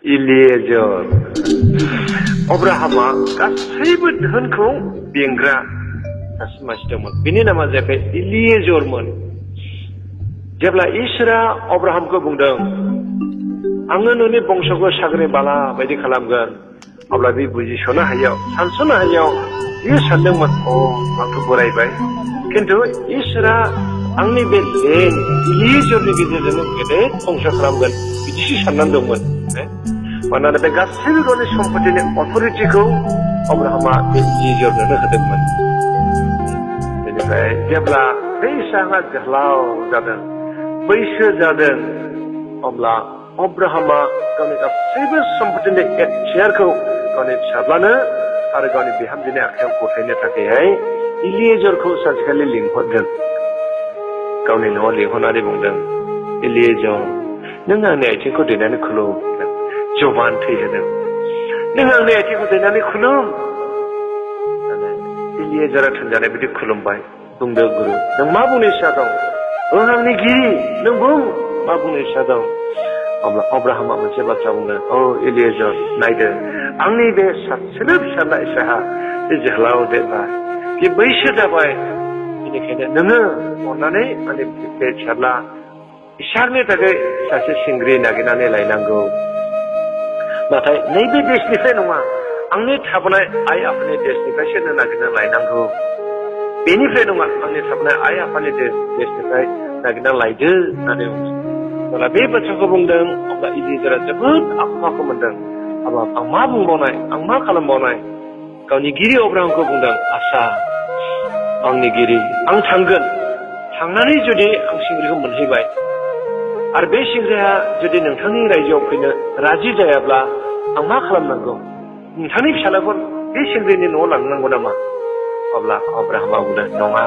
इलिएजर अब्राहामा गासैबो धोनखौ बेंग्रा सासे मानसि दंमोन बिनि नामा जाबाय इलिएजरमोन जेब्ला इसोरा अब्राहामखौ बुंदों आङो नोंनि बंस'खौ सागरि बाला बायदि खालामगोन अब्ला बे बुजिस'नो हायैयाव सानस'नो हायैयाव बियो सानदोंमोन आंथ' बोरायबाय खिन्थु इसोरा आंनि बे लेन इलिएजरनि गेजेरजोंनो गेदेर बंस' खालामगोन बिदिसो साननानै दंमोन मानोना बे गासैबो गावनि सम्पतिनि अथ'रिटिखौ अब्राहामा बे इलिएजरनोनो होदोंमोन बेनिफ्राय जेब्ला बे इसाहा जोहोलाव जादों बैसो जादों अब्ला अब्राहामा गावनि गासैबो सम्पतिनि शेयारखौ गावनि फिसाज्लानो आरो गावनि बिहामजोनि आखायाव गथायनो थाखायहाय इलिएजरखौ सानसेखालि लिंहरदों गावनि न'आव लिंहरनानै बुंदों इलिएजर नों आंनि आथिंखौ दैनानै खुलुम जबान थैहोदों नों आंनि आथिंखौ दैनानै खुलुम इलिएजरा थुनजानाय बायदि खुलुमबाय बुंदो गुरु नों मा बुंनो इच्छा दं आंनि गिरि नों बुं मा बुंनो इच्छा दं अब्ला अब्राहामा मोनसे बाथ्रा बुंदों इलिएजर नायदो आंनि बे सासेल' फिसाला इसाहा बे जोहोलाव देरबाय बे बैसो जाबाय बेनिखायनो नोङो अननानै आंनि बे फिसाला इसोरनि थाखाय सासे सिंग्रि नागिरनानै लायनांगौ नाथाय नैबे देशनिफ्राय नङा आंनि थाबोनाय आइ आफानि देशनिफ्रायसो नों नागिरना लायनांगौ बेनिफ्राय नङा आंनि थाबोनाय आइ आफानि देशनिफ्राय नागिरना लायदो होननानै बुंदों अब्ला बे बाथ्राखौ बुंदों अब्ला इलिएजरा जोबोद आखु मोनदों हाबाब आं मा बुंबावनाय आं मा खालामबावनाय गावनि गिरि अब्राहामखौ बुंदों आसा आंनि गिरि आं थांगोन थांनानै जुदि आं सिंग्रिखौ मोनहैबाय आरो बे सिंग्रिया जुदि नोंथांनि रायजोआव फैनो राजि जायाब्ला आं मा खालामनांगौ नोंथांनि फिसालाखौ बे सिंग्रिनि न'आव लांनांगौ नामा अब्ला अब्राहामा बुंदों नङा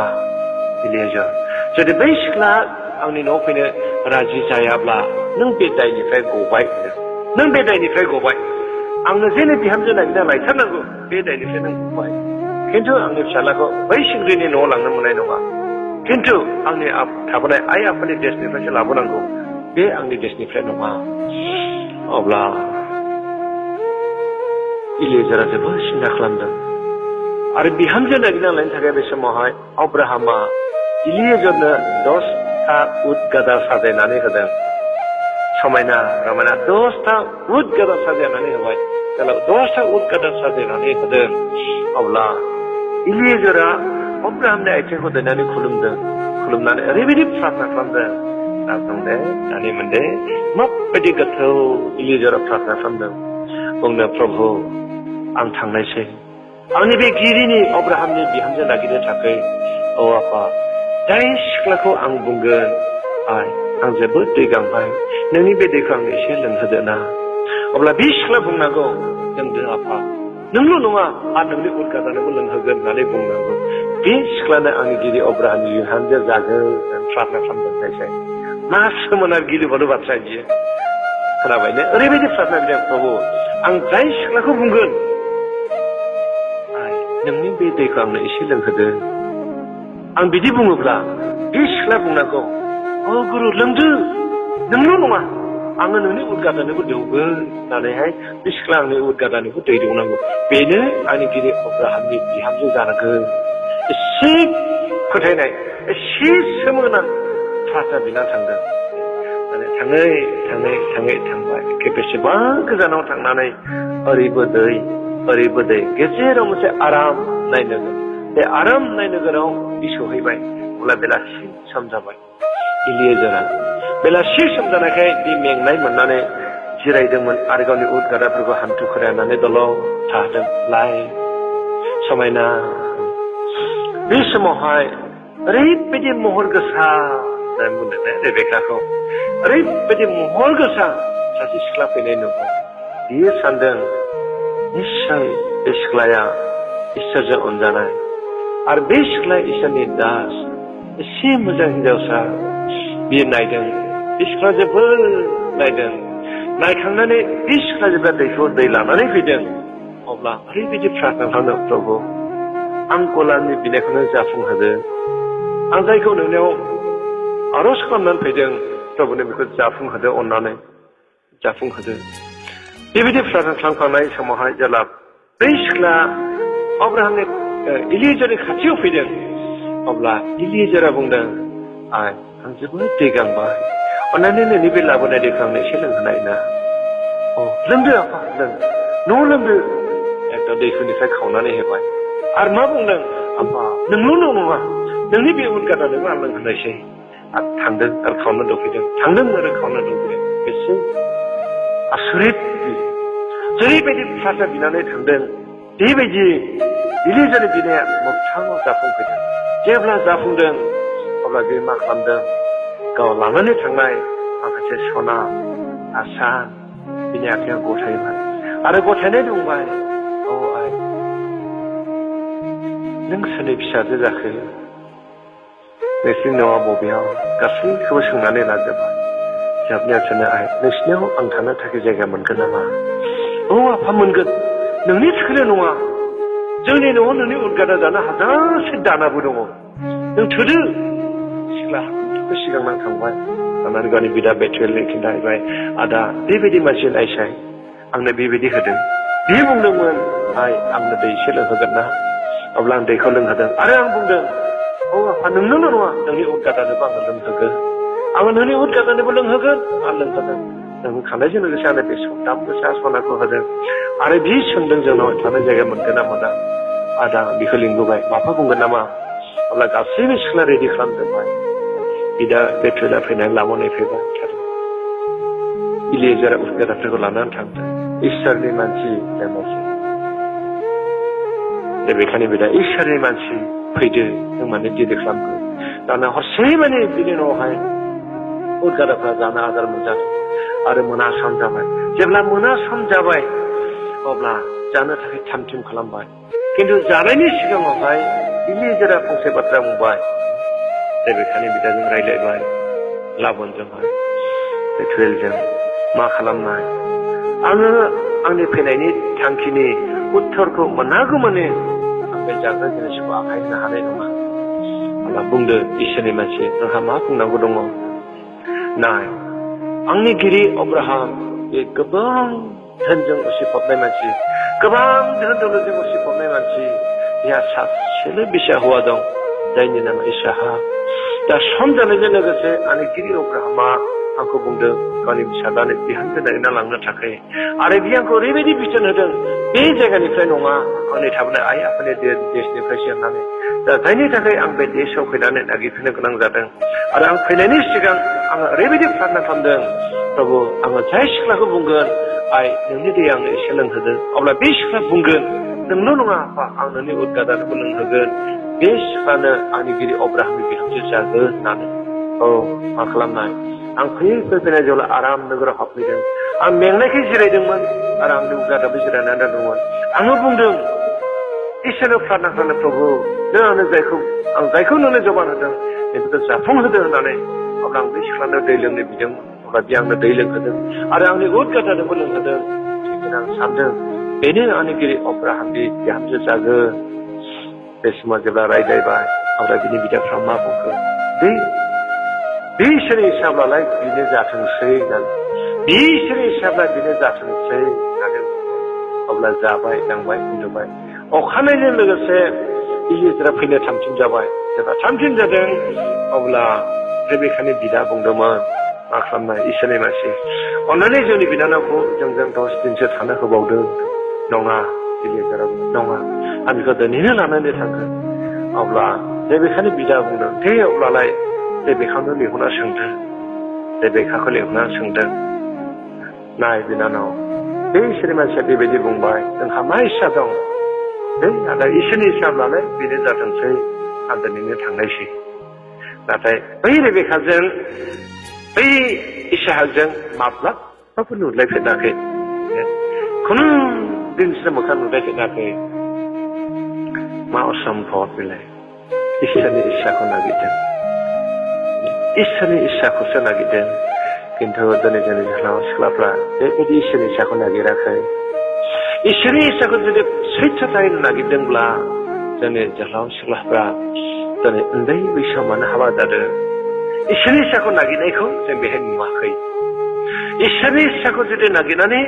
इलिएजर जुदि बै सिख्ला आंनि न'आव फैनो राजि जायाब्ला नों बे दायनिफ्राय गबाय नों बे दायनिफ्राय गबाय आंनो जेनो बिहामजो नागिरना लायथारनांगौ बे दायनिफ्राय नों गबाय खिन्थु आंनि फिसालाखौ बै सिंग्रिनि न'आव लांनो मोननाय नङा खिन्थु आंनि थाबोनाय आइ आफानि देशनिफ्रायसो लाबोनांगौ बे आंनि देशनिफ्राय नङा अब्ला इलिएजरा जोबोद सिन्था खालामदों आरो बिहामजो नागिरना लायनो थाखाय बे समावहाय अब्राहामा इलिएजरनो 10टा उट गादा साजायनानै होदों समायना रमायना 10टा उट गादा साजायनानै होबाय जेब्ला 10टा उट गादा साजायनानै होदों अब्ला इलिएजरा अब्राहामनि आथिंखौ दैनानै खुलुमनानै ओरैबायदि प्रार्थना खालामदों दानि मोनदे माबायदि गोथौ इलिएजरा प्रार्थना खालामदों बुंनो प्रभु आं थांनायसै आंनि बे गिरिनि अब्राहामनि बिहामजो नागिरनो थाखाय आफा जाय सिख्लाखौ आं बुंगोन आं जोबोद दै गांबाय नोंनि बे दैखौ आं एसे लोंहोदो ना अब्ला बे सिख्ला बुंनांगौ लोंदो आफा नोंल' नङा आरो नोंनि उट गादानोबो लोंहोगोन होननानै बुंनांगौ बे सिख्लानो आंनि गिरि अब्राहामनि बिहामजो जागोन प्रार्थना खालामदों मा सोमोनार गिलु-बालु बाथ्रा बियो खोनाबायनो ओरैबायदि प्रार्थना बिदों प्रभु आं जाय सिख्लाखौ बुंगोन नोंनि बे दैखौ आंनो एसे लोंहोदो आं बिदि बुङोब्ला बे सिख्ला बुंनांगौ गुरु लोंदो नोंल' नङा आङो नोंनि उट गादानोबो दौगोन होननानैहाय बे सिख्ला आंनि उट गादानोबो दै दौनांगौ बेनो आंनि गिरि अब्राहामनि बिहामजो जानांगोन एसे फोथायनाय एसे सोमोनां प्रार्थना बिना थांदों थांबाय बेसेबां गोजानाव थांनानै ओरैबो दै गेजेराव मोनसे आराम नाय नोगोर बे आराम नाय नोगोराव सहैबाय अब्ला बेलासि सम जाबाय इलिएजरा बेलासि सम जानायखाय बे मेंनाय मोननानै जिरायदोंमोन आरो गावनि उट गादाफोरखौ हान्थु खरायनानै दल' थादों लाय समायना बे समावहाय ओरैबायदि महर गोसा बुंदों रेबेकाखौ ओरैबायदि महर गोसा सासे सिख्ला फैनाय नुबाय बियो सानदों निस्सय बे सिख्लाया इसोरजों अनजानाय आरो बे सिख्लाया इसोरनि दास एसे मोजां हिनजावसा बियो नायदों बे सिख्ला जोबोद नायदों नायखांनानै बे सिख्ला जेब्ला दैखौ दै लानानै फैदों अब्ला ओरैबायदि प्रार्थना खालामदों प्रभु आं गलानि बिनायखौनो जाफुंहोदो आं जायखौ नोंनियाव आरज खालामनानै फैदों प्रभुनो बेखौ जाफुंहोदो अननानै जाफुंहोदो बेबायदि प्रार्थना खालामखांनाय समावहाय जेब्ला बै सिख्ला अब्राहामनि इलियेजारनि खाथियाव फैदों अब्ला इलियेजारा बुंदों आं जोबोद दै गांबाय अन्नानै नोंनि बे लाबोनाय दैखौ आंनो एसे लोंहोनाय ना लोंदो आफा लों न'आव लोंदो एकदम दैखौनिफ्राय खावनानै होबाय आरो मा बुंदों आफा नोंल' नङा नोंनि बे उदगादानोबो आं लोंहोनायसै आरो थांदों आरो खावना दौफैदों थांदों आरो खावना दौफैदों बेसे आसरित जेरैबायदि प्रार्थना बिनानै थांदों बेबायदि इलियेजारनि बिनाया मोगथाङाव जाफुंफैदों जेब्ला जाफुंदों अब्ला बे मा खालामदों गाव लानानै थांनाय माखासे सना आसान बिनि आखायाव गथायबाय आरो गथायनाय दंबाय आइ नों सोरनि फिसाजो जाखो नोंसिनि न'आ बबेयाव गासैखौबो सोंनानै लाजोबबाय जोबनाया सोंनो आइ नोंसिनियाव आं थानो थाखाय जायगा मोनगोन नामा आफा मोनगोन नोंनि थाखायल' नङा जोंनि न'आव नोंनि उदगादा जानो हाजारसे दानाबो दङ नों थोदो सिख्ला सिगां थांबाय थांनानै गावनि बिदा बेथुएलनो खिन्थाहैबाय आदा बेबायदि मानसि नायसाय आंनो बेबायदि होदों बे बुंदोंमोन आइ आंनो दै एसे लोंहोगोन ना अब्ला आं दैखौ लोंहोदों आरो आं बुंदों आफा नोंनोल' नङा नोंनि उदगादानोबो आङो लोंहोगोन आङो नोंनि उदगादानोबो लोंहोगोन आं लोंहोदों लोंहोखांनायजों लोगोसे आंनो बे दाम गोसा सनाखौ होदों आरो बि सोंदों जोंनाव थानो जायगा मोनगोन ना मोना आदा बेखौ लिंबोबाय माबा बुंगोन नामा अब्ला गासैबो सिख्ला रेडि खालामजोबबाय बिदा बेथुएला फैनानै लाबोनाय फैबाय इलियेजारा उदगादाफोरखौ लानानै थांदों इसोरनि मानसि बेखानि बिदा इसोरनि मानसि फैदो जों माने दिदे खालामगोन दाना हरसे माने बिनि न'आवहाय उदगादाफ्रा जानो आदार मोनजादों आरो मोना सम जाबाय जेब्ला मोना सम जाबाय अब्ला जानो थाखाय थाम थिम खालामबाय खिन्थु जानायनि सिगाङावहाय इलियेजारा फंसे बाथ्रा बुंबाय बेखानि बिदाजों रायज्लायबाय लाबोनजोंहाय बेथुएलजों मा खालामनाय आङो आंनि फैनायनि थांखिनि उत्तरखौ मोनागौमानि आं बे जाग्रा जिनिसखौ आखाय होनो हानाय नङा अब्ला बुंदो इसोरनि मानसि नोंहा मा बुंनांगौ दङ नाय आंनि गिरि अब्राहाम बे गोबां धोनजों उसिफबनाय मानसि गोबां धोन दौलतजों उसिफबनाय मानसि बिहा सासेल' बिसा हौवा दं जायनि नामा इसहाक दा सम जानायजों लोगोसे आंनि गिरि अब्राहामा आंखौ बुंदों गावनि फिसाज्लानो बिहामजो नागिरना लांनो थाखाय आरो बियो आंखौ ओरैबायदि बिथोन होदों बे जायगानिफ्राय नङा आंनि थाबोनाय आइ आफानि देशनिफ्रायसो होननानै दा जायनि थाखाय आं बे देशआव फैनानै नागिरफैनो गोनां जादों आरो आं फैनायनि सिगां आङो ओरैबायदि प्रार्थना खालामदों प्रभु आङो जाय सिख्लाखौ बुंगोन आइ नोंनि दै आंनो एसे लोंहोदों अब्ला बे सिख्ला बुंगोन नोंल' नङा आफा आं नोंनि उदगादानोबो लोंहोगोन बे सिख्लानो आंनि गिरि अब्राहामनि बिहामजो जागोन होननानै मा खालामनाय आं फैनाय जेब्ला आराम नोगोराव हाबफैदों आं मेंनायखाय जिरायदोंमोन आरो आंनि उदगादाबो जिरायनानै दंमोन आङो बुंदों इसोरनो प्रार्थना खालामनो प्रभु नों आंनो जायखौ नोंनो जबान होदों बेखौ जाफुंहोदों होननानै अब्ला आं बे सिख्लानो दै लोंनो बिदोंमोन अब्ला बे आंनो दै लोंहोदों आरो आंनि उदगादानोबो लोंहोदों बेखायनो आं सानदों बेनो आंनि गिरि अब्राहामनि बिहामजो जागोन बे समाव जेब्ला रायज्लायबाय अब्ला बिनि बिदाफ्रा मा बुंखो बे इसोरनि हिसाब्लालाय बेनो जाथोंसै होननानै बे इसोरनि हिसाब्ला बेनो जाथोंसै होननानै अब्ला जाबाय लोंबाय उन्दुबाय अखानायजों लोगोसे इलियेजारा फैनो थामथिम जाबाय जेब्ला थामथिम जादों अब्ला बेखानि बिदा बुंदोंमोन मा खालामनाय इसोरनि मानसि अन्नानै जोंनि बिनानावखौ जोंजों 10 दिनसो थानो होबावदों नङा इलियेजारा नङा आं बेखौ दिनैनो लानानै थांगोन अब्ला बेखानि बिदा बुंदों दे अब्लालाय बेखाखौ लिंहरना सोंदों बेखाखौ लिंहरना सोंदों नाय बिनानाव बे इसोरनि मानसिया बेबायदि बुंबाय जोंहा मा इस्सा दं आदा इसोरनि हिसाब्लालाय बेनो जाथोंसै आं दिनैनो थांनायसै नाथाय बै रेबेखाजों बै इसहाकजों माब्लाबाबो नुलायफेराखै खुनु दिनसो मोखां नुलायफेराखै मा असम्भब बेलाय इसोरनि इस्साखौ नागिरदों इसोरनि इस्साखौसो नागिरदों खिन्थु दिनै जोंनि जोहोलाव सिख्लाफ्रा बेबायदि इसोरनि इस्साखौ नागिराखै इसोरनि इस्साखौ जुदि सैथोथायै नागिरदोंब्ला जोंनि जोहोलाव सिख्लाफ्रा दिनै उन्दै बैसोआव मानो हाबा जादों इसोरनि इस्साखौ नागिरनायखौ जों बेहाय नुवाखै इसोरनि इस्साखौ जुदि नागिरनानै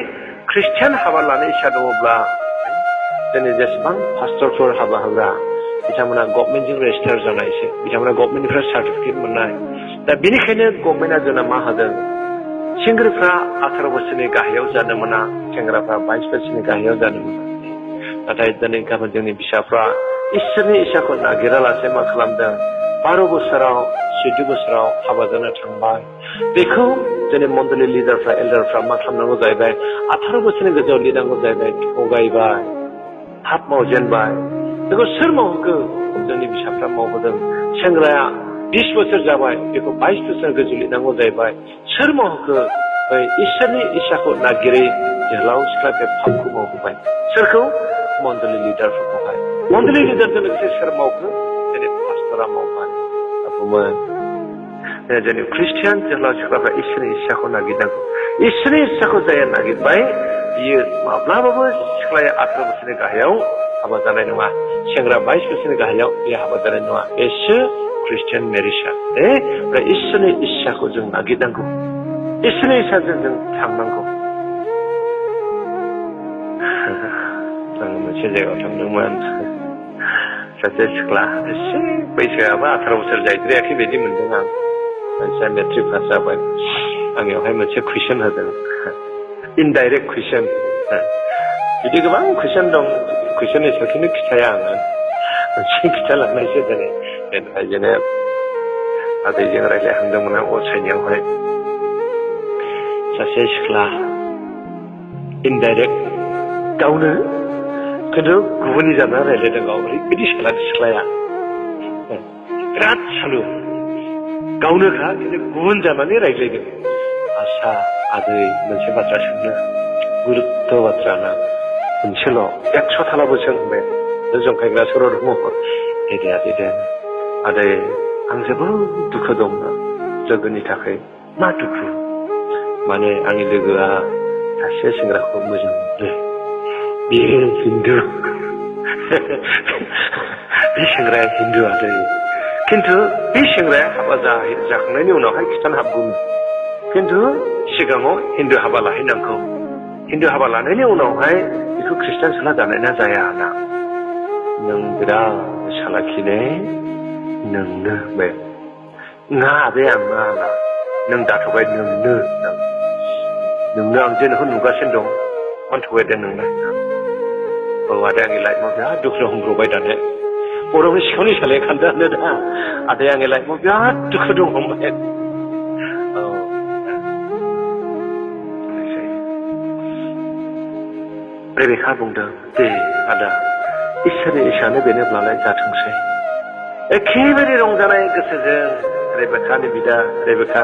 ख्रिस्टियान हाबा लानाय इच्छा दङब्ला जोंनि जेसेबां पास्टरफोर हाबा होग्रा बिथांमोना गभर्नमेन्टजों रेजिस्टार जानायसो बिथांमोना गभर्नमेन्टनिफ्राय सार्टिफिकेट मोननाय दा बेनिखायनो गभर्नमेन्टआ जोंना मा होदों सेंग्राफ्रा 18 बोसोरनि गाहायाव जानो मोना सेंग्राफ्रा 22 बोसोरनि गाहायाव जानो मोना नाथाय दिनै गाबोन जोंनि फिसाफ्रा इसोरनि इच्छाखौ नागिरालासे मा खालामदों 12 बोसोराव 14 बोसोराव हाबा जानो थांबाय बेखौ जोंनि मण्डली लिडारफ्रा एल्डारफ्रा मा खालामनांगौ जाहैबाय 18 बोसोरनि गोजौआव लिरनांगौ जाहैबाय थगायबाय हाब मावजेनबाय बेखौ सोर मावहोखो जोंनि फिसाफ्रा मावहोदों सेंग्राया 20 बोसोर जाबाय बेखौ 22 बोसोर गोजौ लिरनांगौ जाहैबाय सोर मावहोखो बै इसोरनि इच्छाखौ नागिरै जोहोलाव सिख्ला बे फापखौ मावहोबाय सोरखौ मण्डली लिडारफोरखौहाय मण्डली लिडारजों लोगोसे सोर मावखो जोंनि पास्टरा मावबाय बुंबाय जोंनि ख्रिस्टियान जोहोलाव सिख्लाफ्रा इसोरनि इच्छाखौ नागिरनांगौ इसोरनि इच्छाखौ जाया नागिरबाय बियो माब्लाबाबो सिख्लाया 18 बोसोरनि गाहायाव हाबा जानाय नङा सेंग्रा 22 बोसोरनि गाहायाव बे हाबा जानाय नङा बेसो ख्रिस्टियान मेरिजआ ओमफ्राय इसोरनि इच्छाखौ जों नागिरनांगौ इसोरनि इच्छाजों जों थांनांगौ आङो मोनसे जायगायाव थांदोंमोन सासे सिख्ला एसे बैसोआबा 18 बोसोर जायद्रायाखै बायदि मोनदों आं मानसिया मेट्रिक पास जाबाय आंनियावहाय मोनसे कुइसन होदों इनडाइरेक्ट कुइसन बिदि गोबां कुइसन दं कुइसननि सायावनो खिथाया आङो मोनसे खिथालांनायसो दिनै बेनिफ्राय जोङो आदैजों रायज्लायहांदोंमोन आं असाइनियावहाय सासे सिख्ला इनडाइरेक्ट गावनो खिन्थु गुबुननि जाना रायज्लायदों गाव ओरैबायदि सालाद सिख्लाया बिराद सालु गावनोखा खिन्थु गुबुन जानानै रायज्लायदों आस्सा आदै मोनसे बाथ्रा सोंनो गुरुत्व बाथ्रा ना मोनसेल' 100 थालाबो सों होनबाय जंखायग्रा सर' दङ दे आदै आं जोबोद दुखु दं लोगोनि थाखाय मा दुखु माने आंनि लोगोआ सासे सेंग्राखौ मोजां मोनो बियो हिन्दु बे सेंग्राया हिन्दु आदै खिन्थु बे सेंग्राया हाबा जाखांनायनि उनावहाय खृष्टान हाबगौमोन खिन्थु सिगाङाव हिन्दु हाबा लाहैनांगौ हिन्दु हाबा लानायनि उनावहाय बेखौ खृष्टान सोला जानाय ना जाया ना नों बिराद सालाखिने नोंनो बे ना बे आं मा नों दाथ'बाय नोंनो आं जे नोंखौ नुगासिनो दं मानो थगायदों नोंना औ आदै आंनि लाइफआव बिराद दुखु हमब्रबाय दाने बर'नि सिखावनि सालाय खान्दानो दा आदै आंनि लाइफआव बिराद दुखु दं हमबाय औ रेबेका बुंदों दे आदा इसोरनि इच्छानो बेनोब्लालाय जाथोंसै एखेबारे रंजानाय गोसोजों रेबेकानि बिदा रेबेका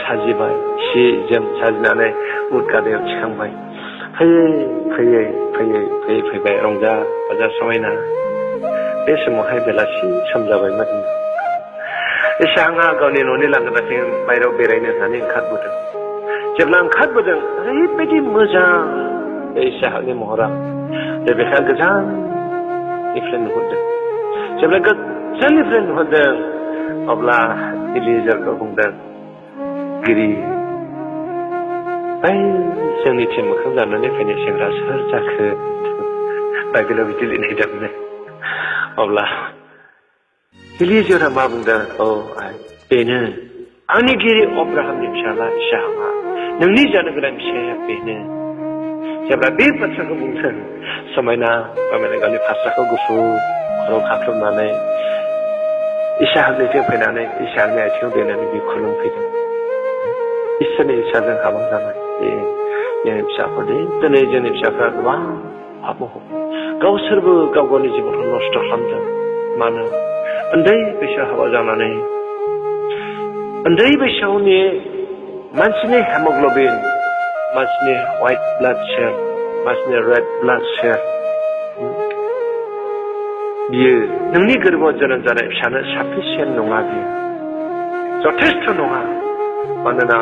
साजिबाय सि जोम साजिनानै उदगादायाव थिखांबाय फैबाय रंजा बाजा समायना बे समावहाय बेलासि सम जाबायमोन एसे आंहा गावनि न'नि लांगोनाथिं बायरायाव बेरायनो होननानै ओंखारबोदों जेब्ला ओंखारबोदों ओरैबायदि मोजां बे इसाहाकनि महरा रेबेका गोजाननिफ्राय नुहुरदों जेब्ला गोजाननिफ्राय नुहुरदों अब्ला इलिजारखौ बुंदों गिरि बै जोंनिथिं मोखां जानानै फैनाय सेंग्रा सोर जाखो बाइबेलाव बिदि लिरनायदोंमोन अब्ला इलिजारा मा बुंदों औ बेनो आंनि गिरि अब्राहामनि फिसाला इसाहाकआ नोंनि जानो गोनां फिसाया बेनो जेब्ला बे बाथ्राखौ बुंदों समायना गावनि फास्राखौ गुफुर खर' खाख्लुमनानै इसाहाकनिथिं फैनानै इसाहाकनि आथिङाव देनानै बे खुलुमफैदों इसोरनि इच्छाजों हाबा जानाय जोंनि फिसाफोरनि दिनै जोंनि फिसाफ्रा गोबां हाबो गावसोरबो गाव गावनि जिबनखौ नस्थ' खालामदों मानो उन्दै बैसोआव हाबा जानानै उन्दै बैसोआवनि मानसिनि हेमग्ल'बिन मानसिनि व्हाइट ब्लाड सेल मानसिनि रेड ब्लाड सेल बियो नोंनि गोरबोआव जोनोम जानाय फिसानो साफिसियेन्ट नङा बियो जथेस्थ' नङा मानोना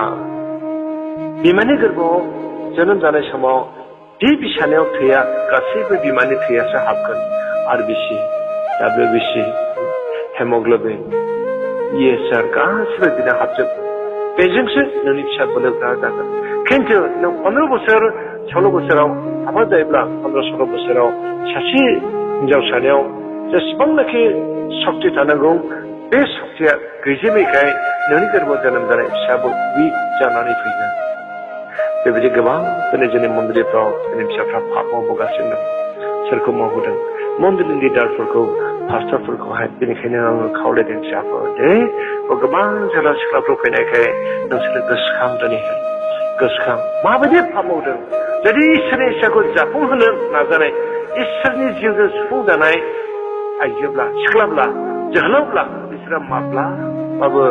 बिमानि गोरबोआव जोनोम जानाय समाव बे बिसानायाव थैया गासैबो बिमानि थैयासो हाबगोन आरबिसि WBC हेमग्ल'बिन ESR गासैबो बिना हाबजोबगोन बेजोंसो नोंनि फिसा बोलोग्रा जागोन खिन्थु नों 15 बोसोर 16 बोसोराव हाबा जायोब्ला 15-16 बोसोराव सासे हिनजावसानियाव जेसेबांनाखि सक्ति थानांगौ बे सक्तिया गैजोबैखाय नोंनि गोरबोआव जोनोम जानाय फिसाबो उइक जानानै फैगोन बेबायदि गोबां दिनै जोंनि मन्दिरफ्राव जोंनि फिसाफ्रा पाप मावबोगासिनो दं सोरखौ मावहोदों मन्दिरनि लिडारफोरखौ पास्टरफोरखौहाय बेनिखायनो आङो खावलायदों फिसाफोर दे गोबां सेंग्रा सिख्लाफोर फैनायखाय नोंसोरो गोसोखां दिनैहाय गोसोखां माबायदि पाप मावदों जुदि इसोरनि इच्छाखौ जाफुंहोनो नाजानाय इसोरनि जिउजों सुफुंजानाय आइजोब्ला सिख्लाब्ला जोहोलावब्ला बिसोरो माब्लाबाबो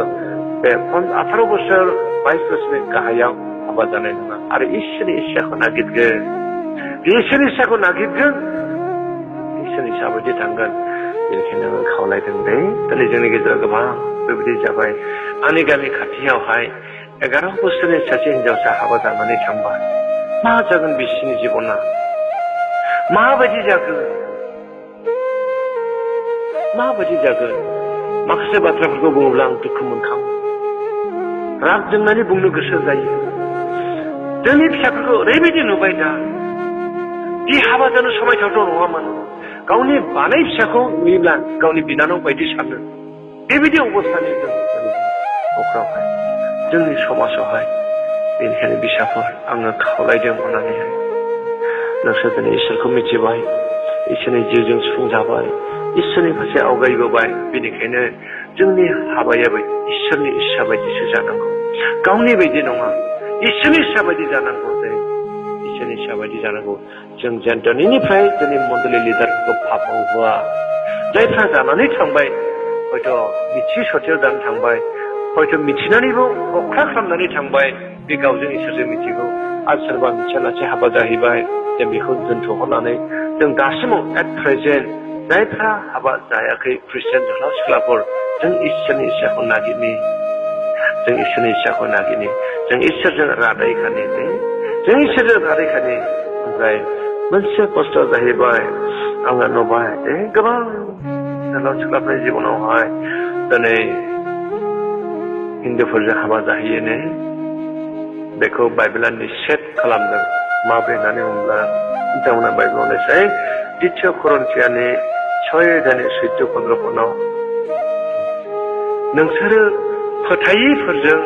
बे 18 बोसोर 22 बोसोरनि गाहायाव हाबा जानाय नङा आरो इसोरनि इच्छाखौ नागिरगोन बे इसोरनि इच्छाखौ नागिरगोन इसोरनि इच्छा बायदि थांगोन बेनिखायनो आं खावलायदों दे दिनै जोंनि गेजेराव गोबां बेबायदि जाबाय आंनि गामि खाथियावहाय 11 बोसोरनि सासे हिनजावसा हाबा जानानै थांबाय मा जागोन बिसोरनि जिबना माबायदि जागोन माबायदि जागोन माखासे बाथ्राफोरखौ बुङोब्ला आं दुखु मोनखाङो राग जोंनानै बुंनो गोसो जायो जोंनि फिसाफोरखौ ओरैबायदि नुबाय दा बे हाबा जानो समायथावथ' नङामोन गावनि बानाय फिसाखौ नुयोब्ला गावनि बिनानाव बायदि सानो बेबायदि अबस्थानि जों न'खरावहाय जोंनि समाजावहाय बेनिखायनो फिसाफोर आङो खावलायदों अननानैहाय नोंसोर दिनै इसोरखौ मिथिबाय इसोरनि जिउजों सुफुंजाबाय इसोरनि फारसे आवगायबोबाय बेनिखायनो जोंनि हाबायाबो इसोरनि इच्छा बायदिसो जानांगौ गावनि बायदि नङा इसोरनि इच्छा बायदि जानांगौ इसोरनि इच्छा बायदि जानांगौ जों जेन दिनैनिफ्राय जोंनि मण्डलि लिडारफोरखौ पाप मावहोआ जायफ्रा जानानै थांबाय हयथ' मिथि सथियाव जानो थांबाय हयथ' मिथिनानैबो अख्रा खालामनानै थांबाय बे गावजों इसोरजों मिथिगौ आरो सोरबा मिथियालासे हाबा जाहैबाय जों बेखौ दोनथ'हरनानै जों दासिमाव एट प्रेजेन्ट जायफ्रा हाबा जायाखै ख्रिस्टियान जोहोलाव सिख्लाफोर जों इसोरनि इच्छाखौ नागिरनि जों इसोरनि इच्छाखौ नागिरनि जों इसोरजों रादायखानि जों इसोरजों रादायखानि ओमफ्राय मोनसे खस्थ' जाहैबाय आङो नुबाय गोबां जोहोलाव सिख्लाफोरनि जिबनावहाय दिनै हिन्दुफोरजों हाबा जाहैयोनो बेखौ बाइबेला निषेध खालामदों माब्रै होननानै बुङोब्ला बिथांमोना बाइबेलाव लिरसै द्वितीय करन्थियानि 6:14-15 नोंसोरो फोथायिफोरजों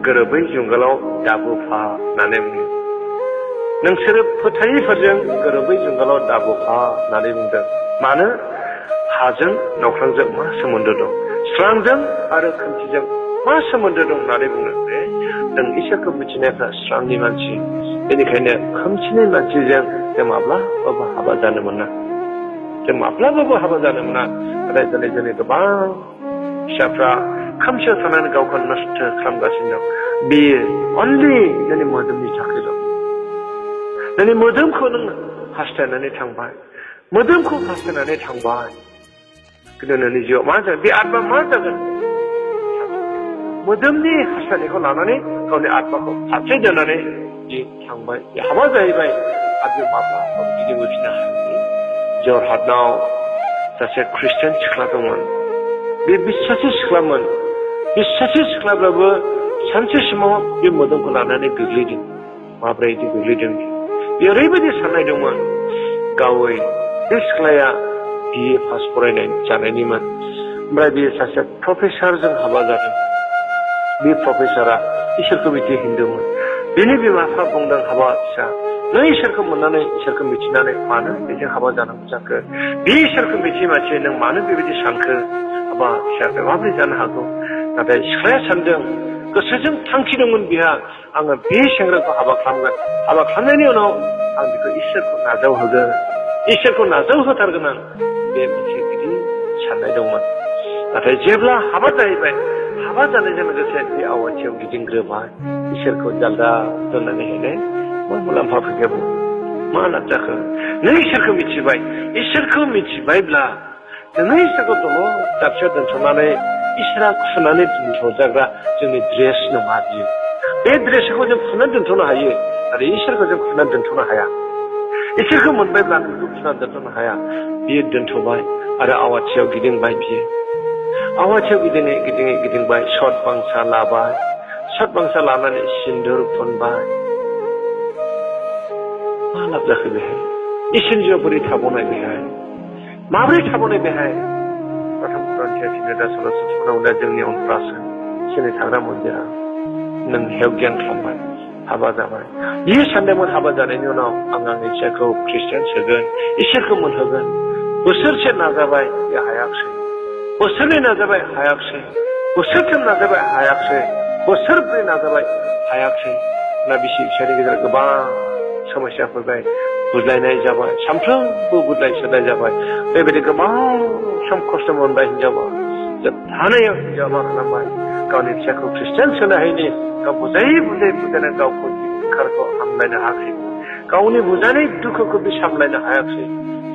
गोरोबै जुंगालाव दाबोफा होननानै बुङो नोंसोरो फोथायिफोरजों गोरोबै जुंगालाव दाबोफा होननानै बुंदों मानो हाजों नख्रांजों मा सोमोन्दो दं स्रांजों आरो खोमसिजों मा सोमोन्दो दं होननानै बुङो जों इसोरखौ मिथिनायफ्रा स्रांनि मानसि बेनिखायनो खोमसिनि मानसिजों जों माब्लाबाबो हाबा जानो मोना जों माब्लाबाबो हाबा जानो मोना नाथाय दिनै जोंनि गोबां फिसाफ्रा खोमसियाव थानानै गावखौ नस्थ' खालामगासिनो दं बेयो अनलि जोंनि मोदोमनि थाखायल' जोंनि मोदोमखौ नों हास्थायनानै थांबाय मोदोमखौ हास्थायनानै थांबाय खिन्थु नोंनि जिउआव मा जागोन बे आत्मा मा जागोन मोदोमनि हास्थायनायखौ लानानै गावनि आत्माखौ फारसे दोननानै थांबाय हाबा जाहैबाय आरो बे माब्लाबाबो गिदिंबोफिननो हायाखै जरहाटनाव सासे ख्रिस्टियान सिख्ला दंमोन बे बिश्वासि सिख्लामोन बिश्वासि सिख्लाब्लाबो सानसे समाव बे मोदोमखौ लानानै गोग्लैदों माब्रै बिदि गोग्लैदों बे ओरैबायदि साननाय दंमोन गावै बे सिख्लाया BA पास फरायनाय जानायनिमोन ओमफ्राय बेयो सासे प्रफेसारजों हाबा जादों बे प्रफेसारा इसोरखौ मिथि हिन्दुमोन बेनि बिमा बिफा बुंदों हाबा फिसा नों इसोरखौ मोननानै इसोरखौ मिथिनानै मानो बेजों हाबा जानांगौ जाखो बे इसोरखौ मिथियै मानसि नों मानो बेबायदि सानखो हाबा फिसाखौ माबोरै जानो हागौ नाथाय सिख्लाया सानदों गोसोजों थांखि दंमोन बिहा आङो बे सेंग्राखौ हाबा खालामगोन हाबा खालामनायनि उनाव आं बेखौ इसोरखौ नाजावहोगोन इसोरखौ नाजावहोथारगोन आं बे मोनसे गिदिर साननाय दंमोन नाथाय जेब्ला हाबा जाहैबाय हाबा जानायजों लोगोसे बे आवाथियाव गिदिंग्रोबाय इसोरखौ जालदा दोननानै हैनाय मा मुलाम्फा फैगोन मा लाब जाखो नों इसोरखौ मिथिबाय इसोरखौ मिथिबायब्ला नों इसोरखौ दङ दाबसेयाव दोनथ'नानै इसोरा खुनानै दोनथ'जाग्रा जोंनि ड्रेस नङा बियो बे ड्रेसखौ जों खुनानै दोनथ'नो हायो आरो इसोरखौ जों खुनानै दोनथ'नो हाया इसोरखौ मोनबायब्ला बेखौ खुनानै दोनथ'नो हाया बियो दोनथ'बाय आरो आवाथियाव गिदिंबाय बियो आवाथियाव गिदिङै गिदिङै गिदिंबाय सत बांसा लाबाय सत बांसा लानानै सिन्दुर फुनबाय मा लाब जाखो बेहाय इसोरनि जिउआव बोरै थाबावनाय बेहाय माबोरै थाबावनाय बेहाय प्रथम करन्थिया 3:16 जोंनि अनफ्रासो इसोरनि थाग्रा मन्दिरा नों हेव गियान खालामबाय हाबा जाबाय बियो सानदोंमोन हाबा जानायनि उनाव आं आंनि फिसाखौ ख्रिस्टियान सोगोन इसोरखौ मोनहोगोन बोसोरसे नाजाबाय बे हायाखसै बोसोरनै नाजाबाय हायाखसै बोसोरथाम नाजाबाय हायाखसै बोसोरब्रै नाजाबाय हायाखसै ना बिसि फिसानि गेजेराव गोबां समस्या फैबाय बुलायनाय जाबाय सानफ्रोमबो बुलाय सोलाय जाबाय बेबायदि गोबां सम खस्थ' मोनबाय हिनजावा जोबथानायाव हिनजावा मा खालामबाय गावनि फिसाखौ ख्रिस्टियान सोनो हायैनि गाव बुजायै बुजायनानै गावखौ ओंखारखौ सामलायनो हायाखै गावनि बुजायनाय दुखुखौ बे सामलायनो हायाखै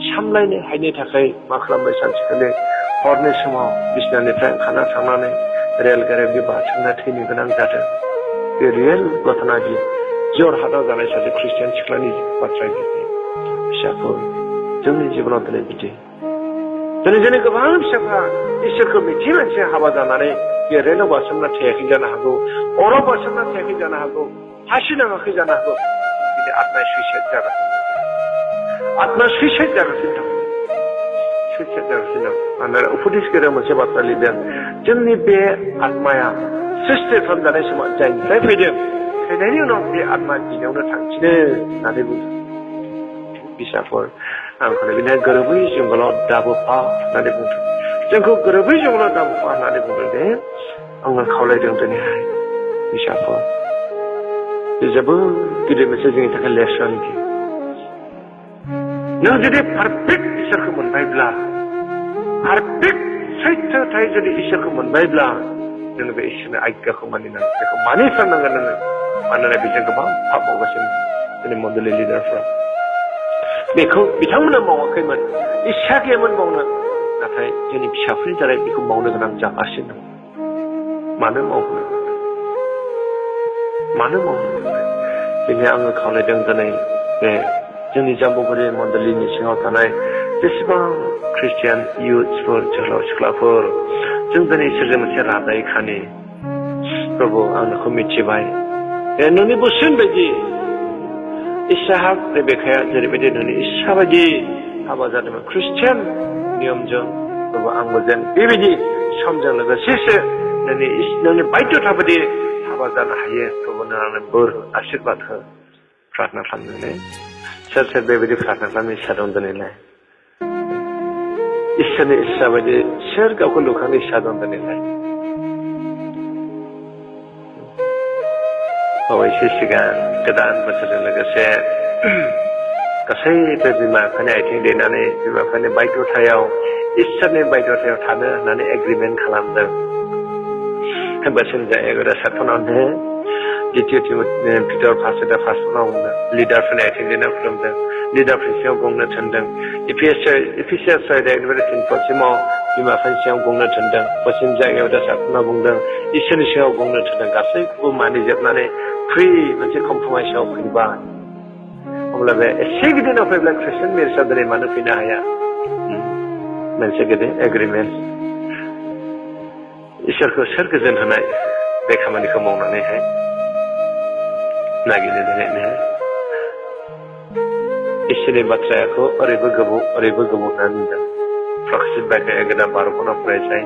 सामलायनो हायैनि थाखाय मा खालामबाय सानसेखालि हरनि समाव बिसनानिफ्राय ओंखारना थांनानै रेलगारियाव बे बारसोमना थैनो गोनां जादों बे रियेल घटना बियो जरहाटाव जानाय सासे ख्रिस्टियान सिख्लानि बाथ्रा बियो फिसाफोर जोंनि जिबनाव दिनै बिदि दिनै जोंनि गोबां फिसाफ्रा इसोरखौ मिथि मोनसे हाबा जानानै बे रेलाव बारसोमना थैयाखै जानो हागौ अराव बारसोमना थैयाखै जानो हागौ फासि नाङाखै जानो हागौ बिदि आत्मा सुइसाइड जागासिनो आत्मा सुइसाइड जागासिनो दं सुइसाइड जागासिनो दं मानोना उपदेशगिरिया मोनसे बाथ्रा लिरदों जोंनि बे आत्माया सृष्टि खालामजानाय समाव जायनिफ्राय फैदों फैनायनि उनाव बे आत्मा गिनायावनो थांफिनो होननानै बुंदों फिसाफोर आंखौ बिदिनो गोरोबै जंगलाव दाबोफा होननानै बुंदों जोंखौ गोरोबै जंगलाव दाबोफा होननानै बुंदों दे आङो खावलायदों दिनैहाय फिसाफोर बे जोबोद गिदिर मोनसे जोंनि थाखाय लेसन बियो नों जुदि पारफेक्ट इसोरखौ मोनबायब्ला पारफेक्ट सैथोथाय जुदि इसोरखौ मोनबायब्ला जोङो बे इसोरनि आज्ञाखौ मानिनांगोन बेखौ मानिथारनांगोन नोङो मानोना बेजों गोबां पाप मावगासिनो जोंनि मण्डलि लिडारफ्रा बेखौ बिथांमोना मावाखैमोन इच्छा गैयामोन मावनो नाथाय जोंनि फिसाफोरनि दारै बेखौ मावनो गोनां जागासिनो दं मानो मावनो दिनै आङो खावलायदों दिनै बे जोंनि जाम्बुगुरि मण्डलिनि सिङाव थानाय जेसेबां ख्रिस्टियान इयुथ्सफोर जोहोलाव सिख्लाफोर जों दिनै इसोरजों मोनसे रादाय खानि प्रभु आं नोंखौ मिथिबाय नोंनि बोसोन बायदि इसाहाक रेबेकाया जेरैबायदि नोंनि इस्सा बायदि हाबा जादोंमोन ख्रिस्टियान नियमजों प्रभु आंबो जेन बेबायदि समजों लोगोसेसो नोंनि बायध'था बायदि हाबा जानो हायो प्रभु नोंनो बोर आशीर्बाद हो प्रार्थना खालामनानै सोर सोर बेबायदि प्रार्थना खालामनो इस्सा दं दिनैलाय इसोरनि इस्सा बायदि सोर गावखौ लुखांनो इस्सा दं दिनैलाय बावैसो सिगां गोदान बोसोरजों लोगोसे गासैबो बिमा बिफानि आथिं दैनानै बिमा बिफानि बायध'थायाव इसोरनि बायध'थायाव थानो होननानै एग्रिमेन्ट खालामदों बोसोन जायो साथनावनो द्वितीय पिटर फार्स्टनाव बुंदों लिडारफोरनि आथिं दैना खुलुमदों लिडारफोरनि सिङाव गंनो थिनदों इफिसियास सिङाव बिमा बिफानि सिङाव गंनो थिनदों बोसोन जायगायाव दा साथना बुंदों इसोरनि सिङाव गंनो थिनदों गासैखौबो मानिजोबनानै फ्रि मोनसे कमप्रमाइसआव फैबाय अब्ला बे एसे गिदिराव फैब्ला ख्रिस्टियान मेरेजआ दिनै मानो फैनो हाया मोनसे गिदिर एग्रिमेन्ट इसोरखौ सोर गोजोन होनाय बे खामानिखौ मावनानैहाय नागिरनो दिनैनो इसोरनि बाथ्राखौ ओरैबो गोबाव होननानै बुंदों प्रकाशित बायखाया गोदान 12 खना फरायसाय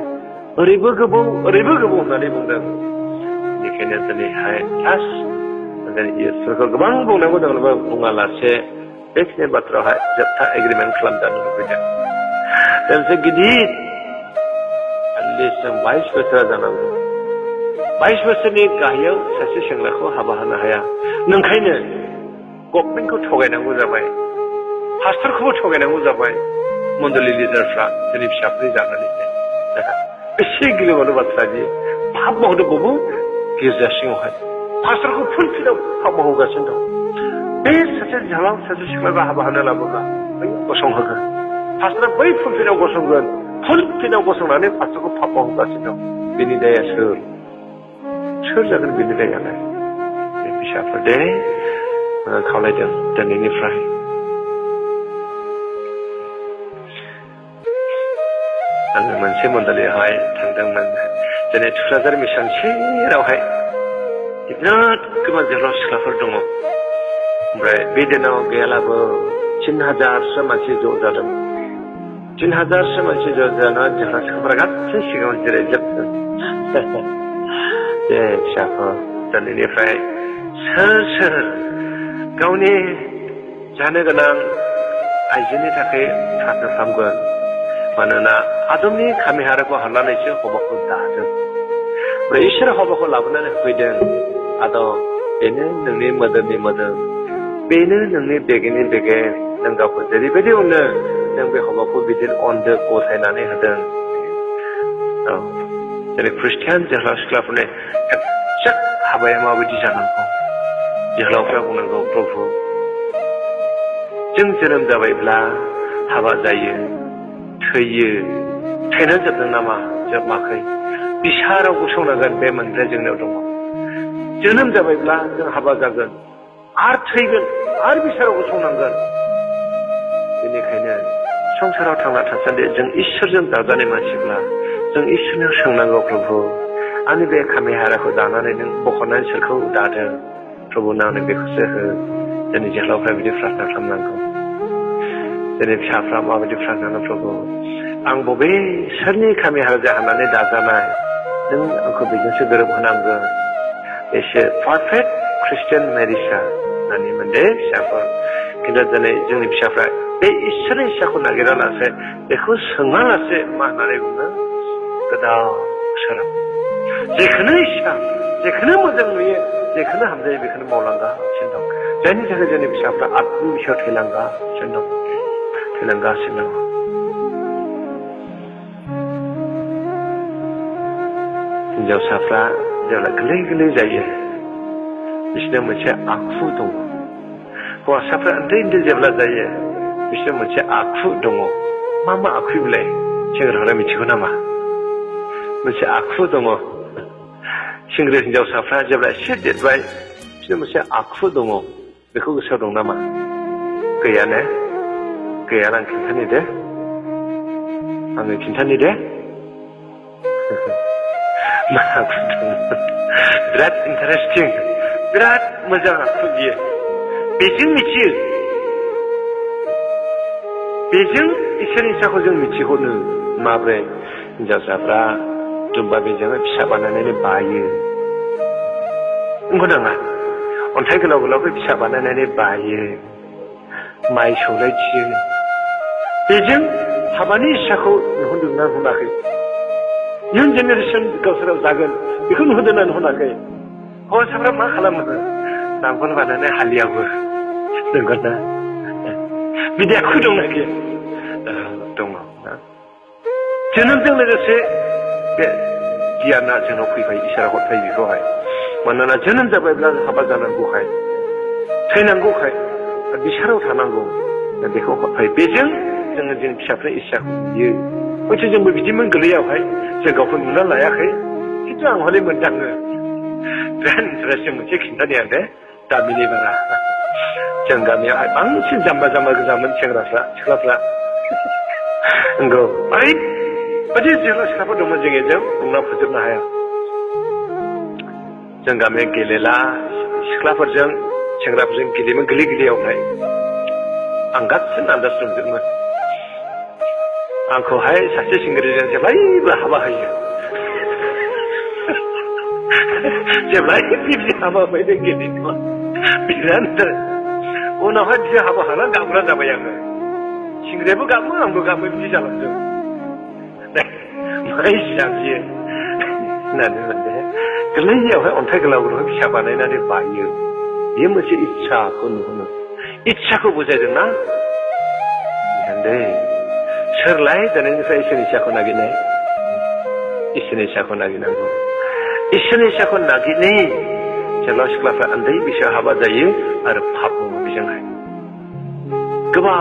ओरैबो गोबाव होननानै बुंदों बेनिखायनो दिनैहाय लास्ट इसोरखौ गोबां बुंनांगौ दंब्लाबो बुङालासे बेखिनि बाथ्रायावहाय जोबथा एग्रिमेन्ट खालामजानो लुबैदों मोनसे गिदिर जों 22 बोसोर जानांगौ 22 बोसोरनि गाहायाव सासे सेंग्राखौ हाबा होनो हाया नोंखायनो गभर्नमेन्टखौ थगायनांगौ जाबाय पास्टरखौबो थगायनांगौ जाबाय मण्डलि लिडारफ्रा जोंनि फिसाफोरनि जानानै एसे गिलुबालु बाथ्रा बियो पाप मावदों बबो गिर्जा सिङावहाय पास्टरखौ फुलफिलाव पाप मावगासिनो दं बे सासे जोहोलाव सासे सिख्लाखौ हाबा होनो लाबोब्ला बै गसंहोगोन पास्टरा बै फुलफिलाव गसंगोन फुलफिलाव गसंनानै पास्टरखौ पाप मावगासिनो दं बेनि दाया सोर जागोन बेनि दायालाय बे फिसाफोर दे खावलायदों दिनैनिफ्राय आङो मोनसे मण्डलियावहाय थांदोंमोन दिनै थुक्राझार मिसन सेरावहाय बिराद गोबां जोहोलाव सिख्लाफोर दङ ओमफ्राय बे दिनाव गैयालाबो 3000सो मानसि ज' जादों 3000सो मानसि ज' जाना जोंहा सिख्लाफोरा गासै सिगाङाव जिरायजोबदों दे फिसाफोर दिनैनिफ्राय सोर गावनि जानो गोनां आइजोनि थाखाय प्रार्थना खालामगोन मानोना आदमनि खामि हाराखौ हारनानैसो हौवाखौ दादों ओमफ्राय इसोर हौवाखौ लाबोनानै होफैदों आदम बेनो नोंनि मोदोमनि मोदोम बेनो नोंनि बेगेंनि बेगें नों गावखौ जेरैबायदि अनो नों बे हौवाखौ बिदिनो अनदो गथायनानै होदों औ जेरै ख्रिस्टियान जोहोलाव सिख्लाफोरनि एक्जेक्ट हाबाया माबायदि जानांगौ जोहोलावफ्रा बुंनांगौ प्रभु जों जोनोम जाबायब्ला हाबा जायो थैयो थैना जोबदों नामा जोबाखै बिसाराव गसंनांगोन बे मोनथाया जोंनियाव दङ जोनोम जाबायब्ला जों हाबा जागोन आरो थैगोन आरो बिसाराव गसंनांगोन बेनिखायनो संसाराव थांना थासान्दि जों इसोरजों दाजानाय मानसिब्ला जों इसोरनियाव सोंनांगौ प्रभु आंनि बे खामि हाराखौ दानानै नों बख'नानै सोरखौ दादों प्रभु आंनो बेखौसो हो जोंनि जोहोलावफ्रा बिदि प्रार्थना खालामनांगौ जोंनि फिसाफ्रा माबायदि प्रार्थना प्रभु आं बबे सोरनि खामि हारा हानानै दाजानाय नों आंखौ बेजोंसो गोरोबहोनांगोन एसे पारफेक्ट ख्रिस्टियान मेरिजआ होननानै मोनदे फिसाफोर खिन्थु दिनै जोंनि फिसाफ्रा बे इसोरनि इस्साखौ नागिरा लासे बेखौ सोङा लासे मा होननानै बुङो गोदाव सोराव जेखौनो इस्सा जेखौनो मोजां नुयो जेखौनो हामजायो बेखौनो मावलांगासिनो दं जायनि थाखाय जोंनि फिसाफ्रा आत्मबिसायाव थैलांगासिनो दं हिनजावसाफ्रा जेब्ला गोरलै जायो बिसोरनाव मोनसे आखु दङ हौवासाफ्रा उन्दै जेब्ला जायो बिसोरनाव मोनसे आखु दङ मा आखु बिलाय सेंग्राफ्रा मिथिगौ नामा मोनसे आखु दङ सेंग्रा हिनजावसाफ्रा जेब्ला एसे देरबाय बिसोरनाव मोनसे आखु दङ बेखौ गोसोआव दं नामा गैयानो गैयाना आं खिन्थानि दे आङो खिन्थानि दे मा आखु दङ बिराद इन्टारेस्टिं बिराद मोजां आखु बियो बेजों मिथियो बेजों इसोरनि इस्साखौ जों मिथिहरनो माब्रै हिनजावसाफ्रा दुम्बा बेजोंहाय फिसा बानायनानै बायो नंगौ नाङा अन्थाइ गोलाव फिसा बानायनानै बायो माइ सौलायथियो बेजों हाबानि इस्साखौ नुहुरदोंना नुहुराखै इयुन जेनेरेसन गावसोराव जागोन बेखौ नुहुरदोंना नुहुराखै हौवासाफ्रा मा खालामो नांगोल बानायनानै हालियावो नंगौ ना बिदि आखु दंना गैया दङ जोनोमजों लोगोसे बे गियाना जोंनाव फैबाय इसोरा हरबाय बेखौहाय मानोना जोनोम जाबायब्ला हाबा जानांगौखाय थैनांगौखाय बिसाराव थानांगौ बेखौ हरबाय बेजों जोङो जों फिसाफोरनि इस्साखौ नुयो हयथ' जोंबो बिदिमोन गोरलैयावहाय जों गावखौ नुना लायाखै खिन्थु आं हले मोनदाङो बिराद इन्टारेस्टिं मोनसे खिन्थानाया दे गामिनि बारा जों गामियावहाय बांसिन जाम्बा गोजामोन सेंग्राफ्रा सिख्लाफ्रा नंगौ ओरैबायदि जोहोलाव सिख्लाफोर दंमोन जोंनिजों बुंना फोजोबनो हाया जों गामिया गेलेला सिख्लाफोरजों सेंग्राफोरजों गेलेयोमोन गोरलैयावहाय आं गासिबो आन्दाज दंजोबोमोन आंखौहाय सासे सेंग्राजों जेब्लायबो हाबा होयो जेब्लायबो बिदि हाबा बायदि गेलेदोंमोन बिराद उनावहाय बिदि हाबा होना गाबग्रा जाबाय आङो सेंग्रायाबो गाबो आंबो गाबो बिदि जालांदों मा इस्सा बियो होननानै मोनदे गोरलैयावहाय अन्थाइ गोलाव फिसा बानायनानै बायो बेयो मोनसे इस्साखौ नुहोनो इस्साखौ बुजायदोंना दै सोरलाय दिनैनिफ्राय इसोरनि इस्साखौ नागिरनाय इसोरनि इस्साखौ नागिरनांगौ इसोरनि इस्साखौ नागिरनाय जेब्ला सिख्लाफ्रा उन्दै बैसोआव हाबा जायो आरो पाप दङ बेजोंहाय गोबां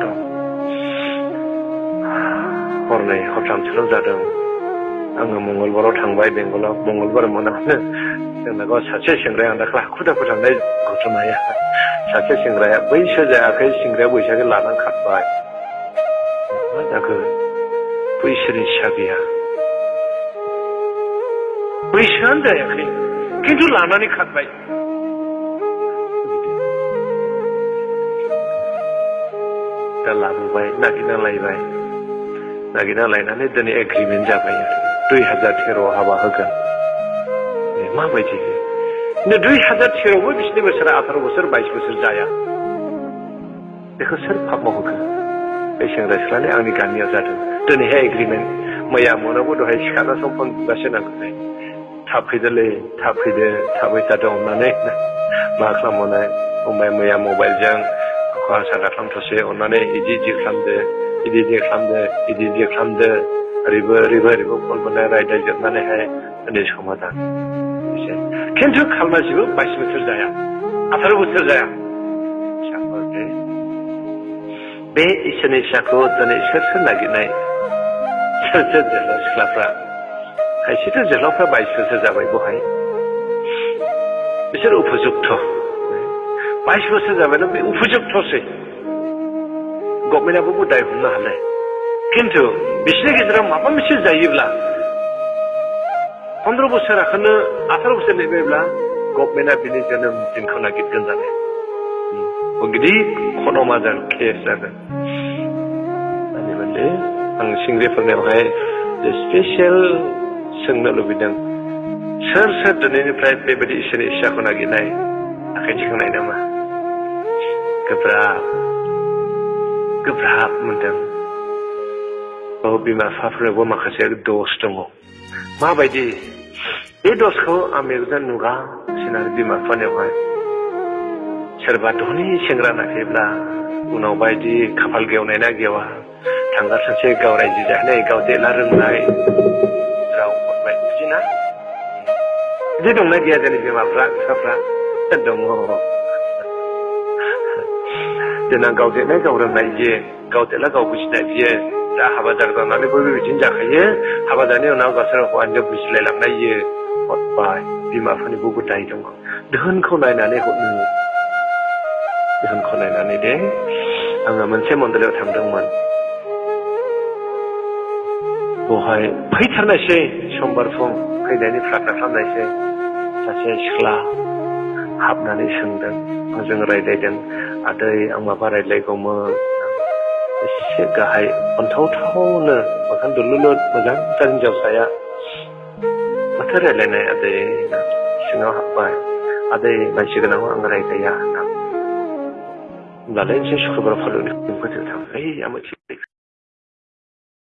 दं हरनै हरथामसोल' जादों आङो मंगलबाराव थांबाय बेंगलाव मंगलबार मोनानो जोंना गाव सासे सेंग्राया आं दाखालि हाखु दाखु थांनाय घटनाया सासे सेंग्राया बैसो जायाखै सेंग्राया बैसाखौ लानानै खारबाय मा जाखो बैसोनि इस्सा गैया बैसोआनो जायाखै खिन्थु लानानै खारबाय दा लाबोबाय नागिरना लायबाय नागिरना लायनानै दिनै एग्रिमेन्ट जाबाय आरो 2013 हाबा होगोन माबायदि 2013आवबो बिसिनि बोसोरा 18 बोसोर 22 बोसोर जाया बेखौ सोर फाप मावहोखो बे सेंग्रा सिख्लानि आंनि गामियाव जादों दिनैहाय एग्रिमेन्ट मैया मोनावबो दहाय सिखारना सम फन बुगासिनो नांगौलाय थाब फैदोलै थाब फैदो थाबै थादों अननानै मा खालामनो फंबाय मैया मबाइलजों आंखौ आसा दाखालामथ'सै अननानै इदि खालामदो इदि खालामदो ओरैबो फन मोननाय रायज्लायजोबनानैहाय दिनै समाधान खिन्थु खालमासिबो 22 बोसोर जाया 18 बोसोर जाया बे इसोरनि फिसाखौ दिनै सोर नागिरनाय सोर जोहोलाव सिख्लाफ्रा खायसेथ' जोहोलावफ्रा 22 बोसोर जाबाय बहाय बिसोर उपजुक्त 22 बोसोर जाबायना बे उपजुक्तसै गभर्नमेन्टआबो दाय हमनो हालाय खिन्थु बिसोरनि गेजेराव माबा मोनसे जायोब्ला 15 बोसोराखौनो 18 बोसोर नेबायब्ला गभर्नमेन्टआ बिनि जोनोम दिनखौ नागिरगोन जाने गिदिर खनमा जागोन केस जागोन माने आं सिंग्रिफोरनियावहाय स्पेसियेल सोंनो लुबैदों सोर दिनैनिफ्राय बेबायदि इसोरनि फिसाखौ नागिरनाय आखाइ थिखांनाय नामा गोब्राब मोनदों बिमा बिफाफोरावबो माखासे दस दङ माबायदि बे दसखौ आं मेगनजों नुगासिनो आरो बिमा बिफानियावहाय सोरबा धनि सेंग्रा नागिरब्ला उनाव बायदि खाफाल गेवनाय ना गेवा थांगा सानसे गाव रायजो जाहैनाय गाव देला रोंनाय राव हरनाय बिदिना बिदि दंना गैया जोंनि बिमाफ्रा बिफाफ्रा दङ देनां गाव देनाय गाव रोंनाय बियो गाव देला गाव बुजिनाय बियो दा हाबा जागोनानै बयबो बिदिनो जाखायो हाबा जानायनि उनाव गावसोर हौवानिजों बुजिलायलांनाय बियो हरबाय बिमाफोरनि बहुद दाय दङ धोनखौ नायनानै हरनो धोनखौ नायनानै दे आङो मोनसे मन्दिराव थांदोंमोन बहाय फैथारनायसै समबार फुं फैनायनि प्रार्थना खालामनायसै सासे सिख्ला हाबनानै सोंदों आंजों रायज्लायदों आदै आं माबा रायज्लायगौमोन एसे गाहाय अनथावथावनो मोखां दुलुलुद मोजांथार हिनजावसाया माथो रायज्लायनाय आदै सिङाव हाबबाय आदै मानसि गोनाङाव आं रायज्लाया होनना होमब्लालाय एसे सुक्रुबार फालुनि फोजोब थांबाय आं